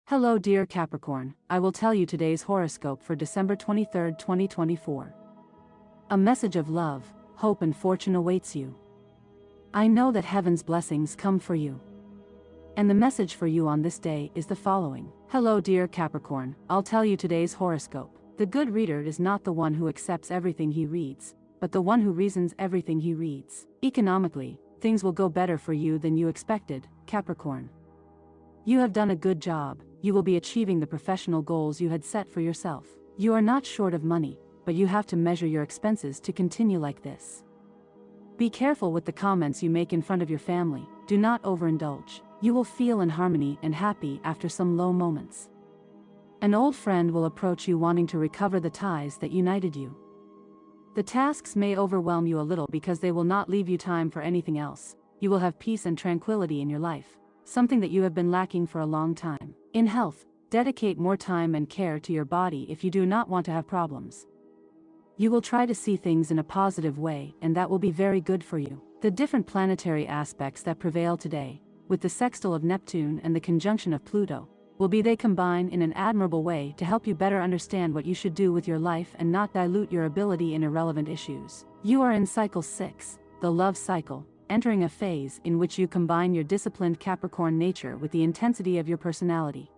Hello dear Capricorn, I will tell you today's horoscope for December 23, 2024. A message of love, hope and fortune awaits you. I know that heaven's blessings come for you. And the message for you on this day is the following. Hello dear Capricorn, I'll tell you today's horoscope. The good reader is not the one who accepts everything he reads, but the one who reasons everything he reads. Economically, things will go better for you than you expected, Capricorn. You have done a good job. You will be achieving the professional goals you had set for yourself. You are not short of money, but you have to measure your expenses to continue like this. Be careful with the comments you make in front of your family. Do not overindulge. You will feel in harmony and happy after some low moments. An old friend will approach you wanting to recover the ties that united you. The tasks may overwhelm you a little because they will not leave you time for anything else. You will have peace and tranquility in your life, something that you have been lacking for a long time. In health, dedicate more time and care to your body if you do not want to have problems. You will try to see things in a positive way, and that will be very good for you. The different planetary aspects that prevail today, with the sextile of Neptune and the conjunction of Pluto, they combine in an admirable way to help you better understand what you should do with your life and not dilute your ability in irrelevant issues. You are in cycle 6, the love cycle, entering a phase in which you combine your disciplined Capricorn nature with the intensity of your personality.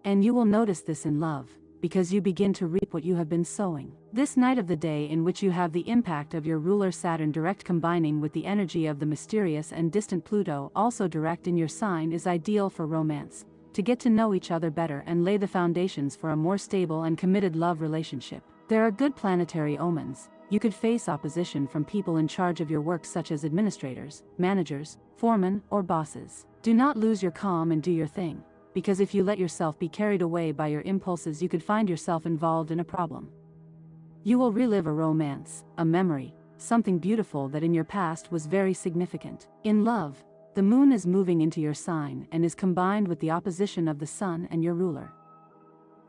And you will notice this in love, because you begin to reap what you have been sowing. This night of the day in which you have the impact of your ruler Saturn direct combining with the energy of the mysterious and distant Pluto also direct in your sign is ideal for romance, to get to know each other better and lay the foundations for a more stable and committed love relationship. There are good planetary omens. You could face opposition from people in charge of your work such as administrators, managers, foremen, or bosses. Do not lose your calm and do your thing, because if you let yourself be carried away by your impulses you could find yourself involved in a problem. You will relive a romance, a memory, something beautiful that in your past was very significant. In love, the moon is moving into your sign and is combined with the opposition of the sun and your ruler.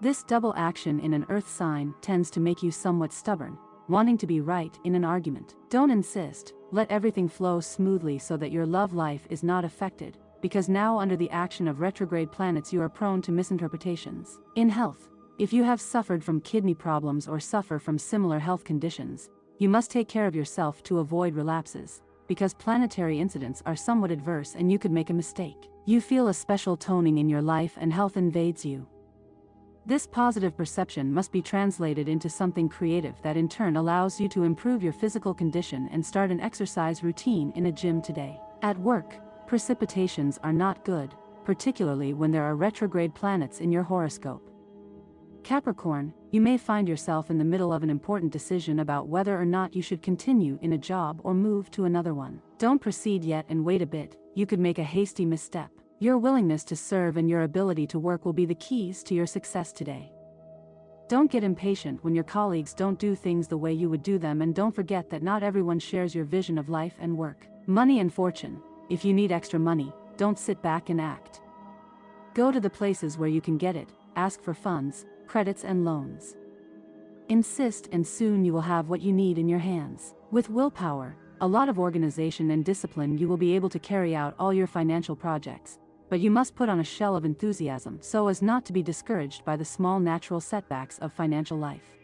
This double action in an earth sign tends to make you somewhat stubborn, wanting to be right in an argument. Don't insist, let everything flow smoothly so that your love life is not affected, because now under the action of retrograde planets you are prone to misinterpretations. In health, if you have suffered from kidney problems or suffer from similar health conditions, you must take care of yourself to avoid relapses, because planetary incidents are somewhat adverse and you could make a mistake. You feel a special toning in your life and health invades you. This positive perception must be translated into something creative that in turn allows you to improve your physical condition and start an exercise routine in a gym today. At work, precipitations are not good, particularly when there are retrograde planets in your horoscope. Capricorn, you may find yourself in the middle of an important decision about whether or not you should continue in a job or move to another one. Don't proceed yet and wait a bit, you could make a hasty misstep. Your willingness to serve and your ability to work will be the keys to your success today. Don't get impatient when your colleagues don't do things the way you would do them, and don't forget that not everyone shares your vision of life and work. Money and fortune. If you need extra money, don't sit back and act. Go to the places where you can get it, ask for funds, credits and loans. Insist and soon you will have what you need in your hands. With willpower, a lot of organization and discipline, you will be able to carry out all your financial projects. But you must put on a shell of enthusiasm so as not to be discouraged by the small natural setbacks of financial life.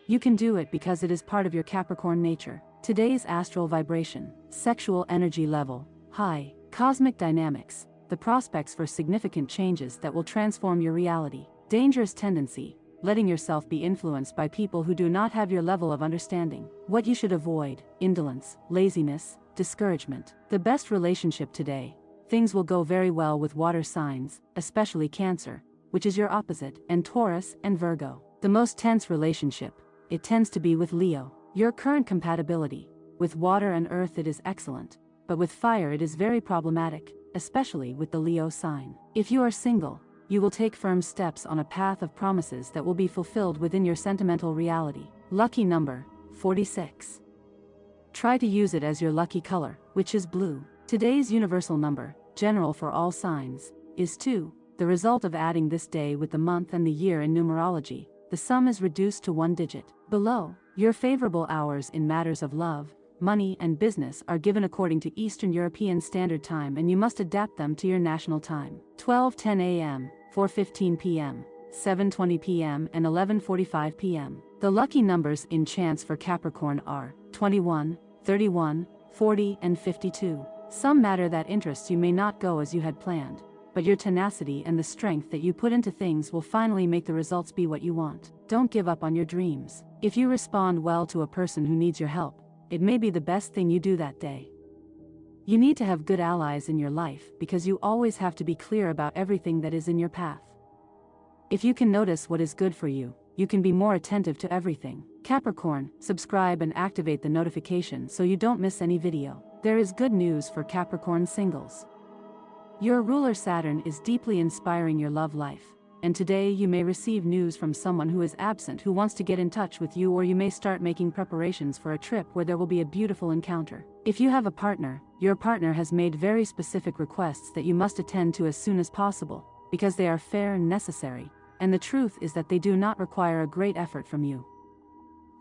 You can do it because it is part of your Capricorn nature. Today's astral vibration, sexual energy level, high, cosmic dynamics, the prospects for significant changes that will transform your reality. Dangerous tendency, letting yourself be influenced by people who do not have your level of understanding. What you should avoid, indolence, laziness, discouragement. The best relationship today. Things will go very well with water signs, especially Cancer, which is your opposite, and Taurus and Virgo. The most tense relationship, it tends to be with Leo. Your current compatibility, with water and earth it is excellent, but with fire it is very problematic, especially with the Leo sign. If you are single, you will take firm steps on a path of promises that will be fulfilled within your sentimental reality. Lucky number, 46. Try to use it as your lucky color, which is blue. Today's universal number, general for all signs, is 2. The result of adding this day with the month and the year in numerology, the sum is reduced to 1 digit. Below, your favorable hours in matters of love, money and business are given according to Eastern European Standard Time, and you must adapt them to your national time. 12:10 a.m., 4:15 p.m., 7:20 p.m. and 11:45 p.m. The lucky numbers in chance for Capricorn are 21, 31, 40 and 52. Some matter that interests you may not go as you had planned, but your tenacity and the strength that you put into things will finally make the results be what you want. Don't give up on your dreams. If you respond well to a person who needs your help, it may be the best thing you do that day. You need to have good allies in your life because you always have to be clear about everything that is in your path. If you can notice what is good for you, you can be more attentive to everything. Capricorn, subscribe and activate the notification so you don't miss any video. There is good news for Capricorn singles. Your ruler Saturn is deeply inspiring your love life, and today you may receive news from someone who is absent who wants to get in touch with you, or you may start making preparations for a trip where there will be a beautiful encounter. If you have a partner, your partner has made very specific requests that you must attend to as soon as possible, because they are fair and necessary, and the truth is that they do not require a great effort from you.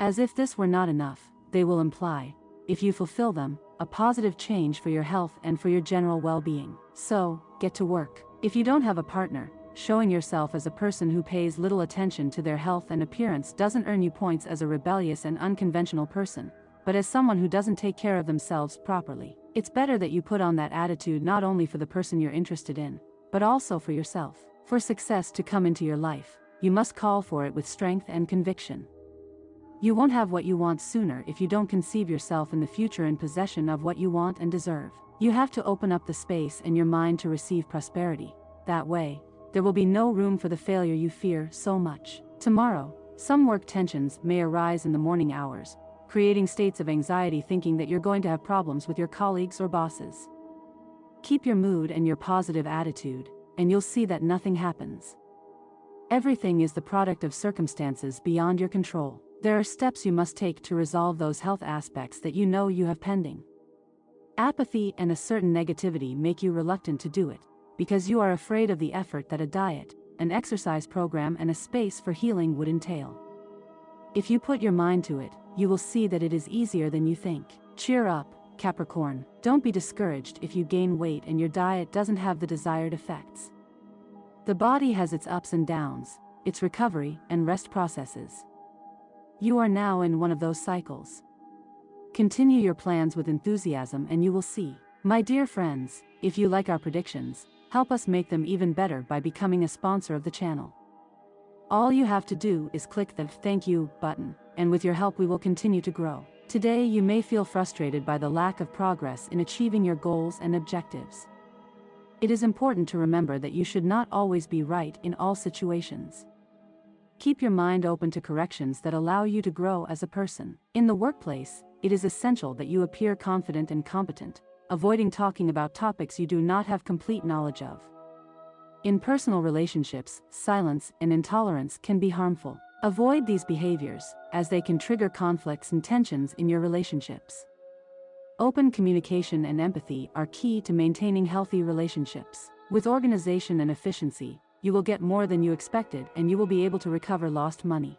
As if this were not enough, they will imply, if you fulfill them, a positive change for your health and for your general well-being. So, get to work. If you don't have a partner, showing yourself as a person who pays little attention to their health and appearance doesn't earn you points as a rebellious and unconventional person, but as someone who doesn't take care of themselves properly. It's better that you put on that attitude not only for the person you're interested in, but also for yourself. For success to come into your life, you must call for it with strength and conviction. You won't have what you want sooner if you don't conceive yourself in the future in possession of what you want and deserve. You have to open up the space in your mind to receive prosperity. That way, there will be no room for the failure you fear so much. Tomorrow, some work tensions may arise in the morning hours, creating states of anxiety thinking that you're going to have problems with your colleagues or bosses. Keep your mood and your positive attitude, and you'll see that nothing happens. Everything is the product of circumstances beyond your control. There are steps you must take to resolve those health aspects that you know you have pending. Apathy and a certain negativity make you reluctant to do it, because you are afraid of the effort that a diet, an exercise program and a space for healing would entail. If you put your mind to it, you will see that it is easier than you think. Cheer up, Capricorn. Don't be discouraged if you gain weight and your diet doesn't have the desired effects. The body has its ups and downs, its recovery and rest processes. You are now in one of those cycles. Continue your plans with enthusiasm and you will see. My dear friends, if you like our predictions, help us make them even better by becoming a sponsor of the channel. All you have to do is click the "Thank you" button, and with your help we will continue to grow. Today you may feel frustrated by the lack of progress in achieving your goals and objectives. It is important to remember that you should not always be right in all situations. Keep your mind open to corrections that allow you to grow as a person. In the workplace, it is essential that you appear confident and competent, avoiding talking about topics you do not have complete knowledge of. In personal relationships, silence and intolerance can be harmful. Avoid these behaviors, as they can trigger conflicts and tensions in your relationships. Open communication and empathy are key to maintaining healthy relationships. With organization and efficiency, you will get more than you expected and you will be able to recover lost money.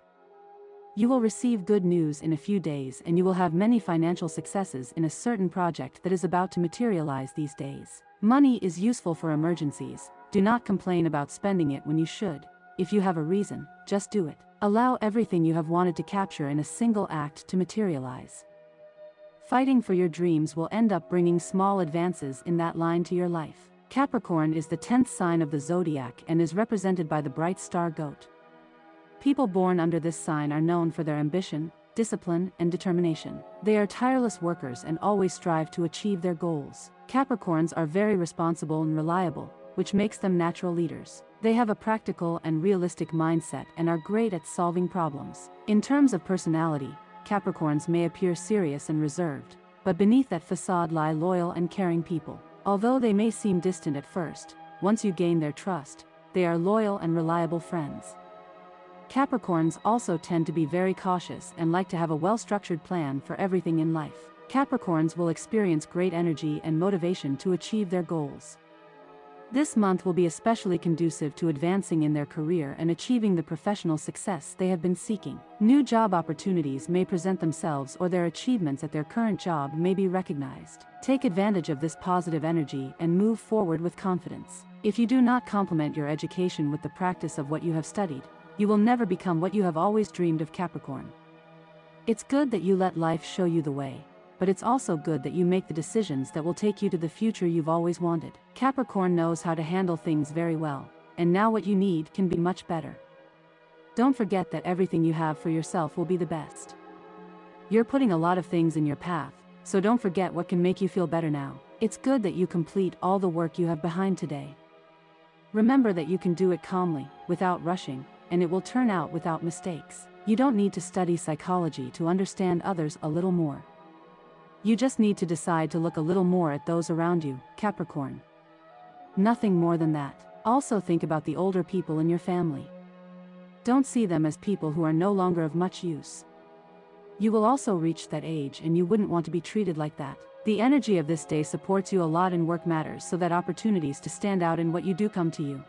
You will receive good news in a few days and you will have many financial successes in a certain project that is about to materialize these days. Money is useful for emergencies. Do not complain about spending it when you should. If you have a reason, just do it. Allow everything you have wanted to capture in a single act to materialize. Fighting for your dreams will end up bringing small advances in that line to your life. Capricorn is the 10th sign of the zodiac and is represented by the bright star goat. People born under this sign are known for their ambition, discipline, and determination. They are tireless workers and always strive to achieve their goals. Capricorns are very responsible and reliable, which makes them natural leaders. They have a practical and realistic mindset and are great at solving problems. In terms of personality, Capricorns may appear serious and reserved, but beneath that facade lie loyal and caring people. Although they may seem distant at first, once you gain their trust, they are loyal and reliable friends. Capricorns also tend to be very cautious and like to have a well-structured plan for everything in life. Capricorns will experience great energy and motivation to achieve their goals. This month will be especially conducive to advancing in their career and achieving the professional success they have been seeking. New job opportunities may present themselves or their achievements at their current job may be recognized. Take advantage of this positive energy and move forward with confidence. If you do not complement your education with the practice of what you have studied, you will never become what you have always dreamed of, Capricorn. It's good that you let life show you the way, but it's also good that you make the decisions that will take you to the future you've always wanted. Capricorn knows how to handle things very well, and now what you need can be much better. Don't forget that everything you have for yourself will be the best. You're putting a lot of things in your path, so don't forget what can make you feel better now. It's good that you complete all the work you have behind today. Remember that you can do it calmly, without rushing, and it will turn out without mistakes. You don't need to study psychology to understand others a little more. You just need to decide to look a little more at those around you, Capricorn. Nothing more than that. Also think about the older people in your family. Don't see them as people who are no longer of much use. You will also reach that age and you wouldn't want to be treated like that. The energy of this day supports you a lot in work matters so that opportunities to stand out in what you do come to you.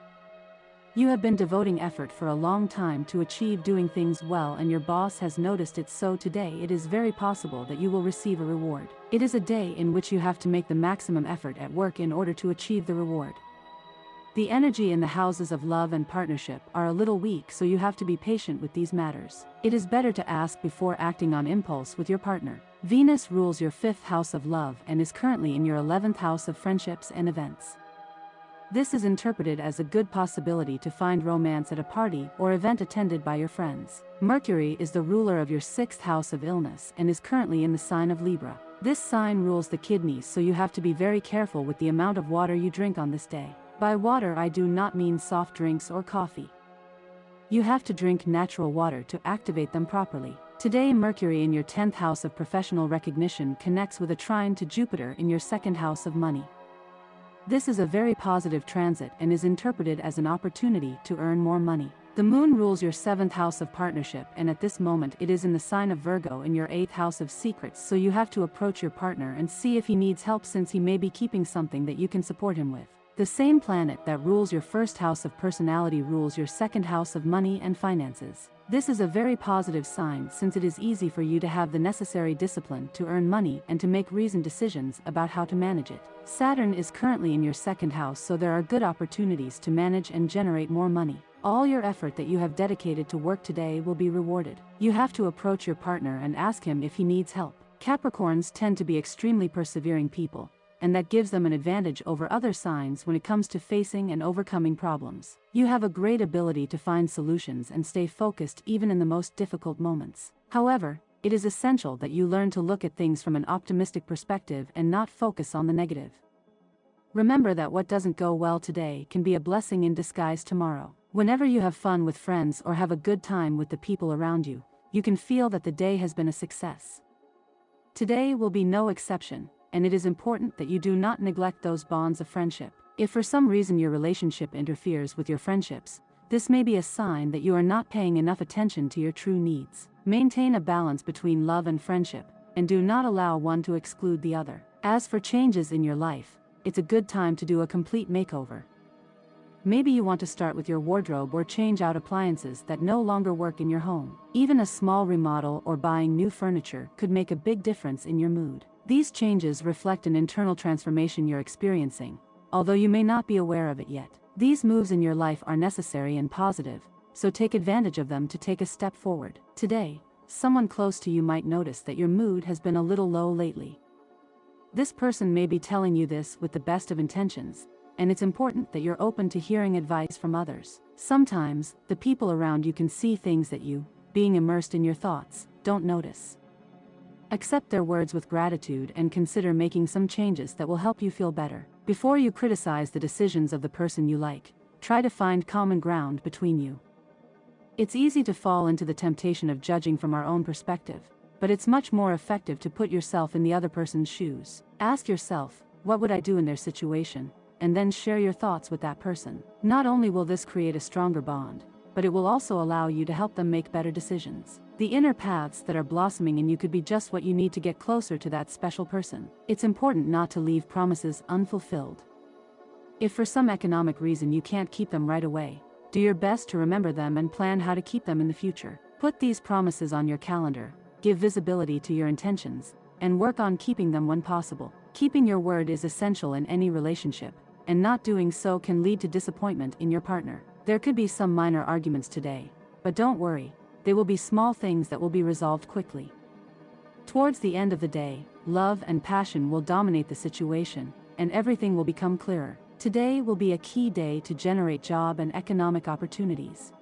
You have been devoting effort for a long time to achieve doing things well and your boss has noticed it, so today it is very possible that you will receive a reward. It is a day in which you have to make the maximum effort at work in order to achieve the reward. The energy in the houses of love and partnership are a little weak, so you have to be patient with these matters. It is better to ask before acting on impulse with your partner. Venus rules your 5th house of love and is currently in your 11th house of friendships and events. This is interpreted as a good possibility to find romance at a party or event attended by your friends. Mercury is the ruler of your 6th house of illness and is currently in the sign of Libra. This sign rules the kidneys, so you have to be very careful with the amount of water you drink on this day. By water I do not mean soft drinks or coffee. You have to drink natural water to activate them properly. Today Mercury in your 10th house of professional recognition connects with a trine to Jupiter in your 2nd house of money. This is a very positive transit and is interpreted as an opportunity to earn more money. The moon rules your 7th house of partnership and at this moment it is in the sign of Virgo in your 8th house of secrets, so you have to approach your partner and see if he needs help, since he may be keeping something that you can support him with. The same planet that rules your 1st house of personality rules your 2nd house of money and finances. This is a very positive sign, since it is easy for you to have the necessary discipline to earn money and to make reasoned decisions about how to manage it. Saturn is currently in your 2nd house, so there are good opportunities to manage and generate more money. All your effort that you have dedicated to work today will be rewarded. You have to approach your partner and ask him if he needs help. Capricorns tend to be extremely persevering people, and that gives them an advantage over other signs when it comes to facing and overcoming problems. You have a great ability to find solutions and stay focused even in the most difficult moments. However, it is essential that you learn to look at things from an optimistic perspective and not focus on the negative. Remember that what doesn't go well today can be a blessing in disguise tomorrow. Whenever you have fun with friends or have a good time with the people around you, you can feel that the day has been a success. Today will be no exception, and it is important that you do not neglect those bonds of friendship. If for some reason your relationship interferes with your friendships, this may be a sign that you are not paying enough attention to your true needs. Maintain a balance between love and friendship, and do not allow one to exclude the other. As for changes in your life, it's a good time to do a complete makeover. Maybe you want to start with your wardrobe or change out appliances that no longer work in your home. Even a small remodel or buying new furniture could make a big difference in your mood. These changes reflect an internal transformation you're experiencing, although you may not be aware of it yet. These moves in your life are necessary and positive, so take advantage of them to take a step forward. Today, someone close to you might notice that your mood has been a little low lately. This person may be telling you this with the best of intentions, and it's important that you're open to hearing advice from others. Sometimes, the people around you can see things that you, being immersed in your thoughts, don't notice. Accept their words with gratitude and consider making some changes that will help you feel better. Before you criticize the decisions of the person you like, try to find common ground between you. It's easy to fall into the temptation of judging from our own perspective, but it's much more effective to put yourself in the other person's shoes. Ask yourself, what would I do in their situation? And then share your thoughts with that person. Not only will this create a stronger bond, but it will also allow you to help them make better decisions. The inner paths that are blossoming in you could be just what you need to get closer to that special person. It's important not to leave promises unfulfilled. If for some economic reason you can't keep them right away, do your best to remember them and plan how to keep them in the future. Put these promises on your calendar, give visibility to your intentions, and work on keeping them when possible. Keeping your word is essential in any relationship, and not doing so can lead to disappointment in your partner. There could be some minor arguments today, but don't worry, they will be small things that will be resolved quickly. Towards the end of the day, love and passion will dominate the situation, and everything will become clearer. Today will be a key day to generate job and economic opportunities.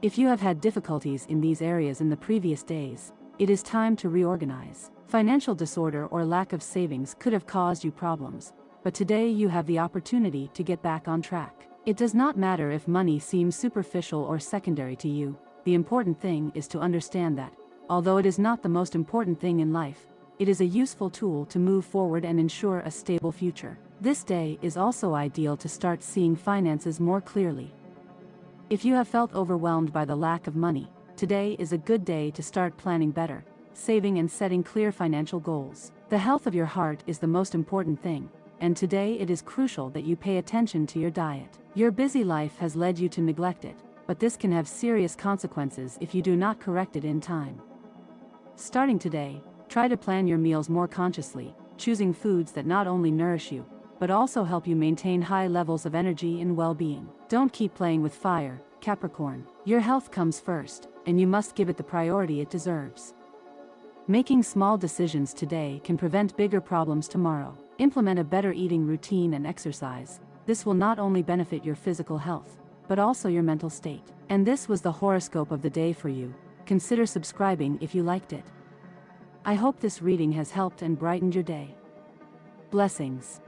If you have had difficulties in these areas in the previous days, it is time to reorganize. Financial disorder or lack of savings could have caused you problems, but today you have the opportunity to get back on track. It does not matter if money seems superficial or secondary to you. The important thing is to understand that, although it is not the most important thing in life, it is a useful tool to move forward and ensure a stable future. This day is also ideal to start seeing finances more clearly. If you have felt overwhelmed by the lack of money, today is a good day to start planning better, saving and setting clear financial goals. The health of your heart is the most important thing, and today it is crucial that you pay attention to your diet. Your busy life has led you to neglect it, but this can have serious consequences if you do not correct it in time. Starting today, try to plan your meals more consciously, choosing foods that not only nourish you, but also help you maintain high levels of energy and well-being. Don't keep playing with fire, Capricorn. Your health comes first, and you must give it the priority it deserves. Making small decisions today can prevent bigger problems tomorrow. Implement a better eating routine and exercise. This will not only benefit your physical health, but also your mental state. And this was the horoscope of the day for you. Consider subscribing if you liked it. I hope this reading has helped and brightened your day. Blessings.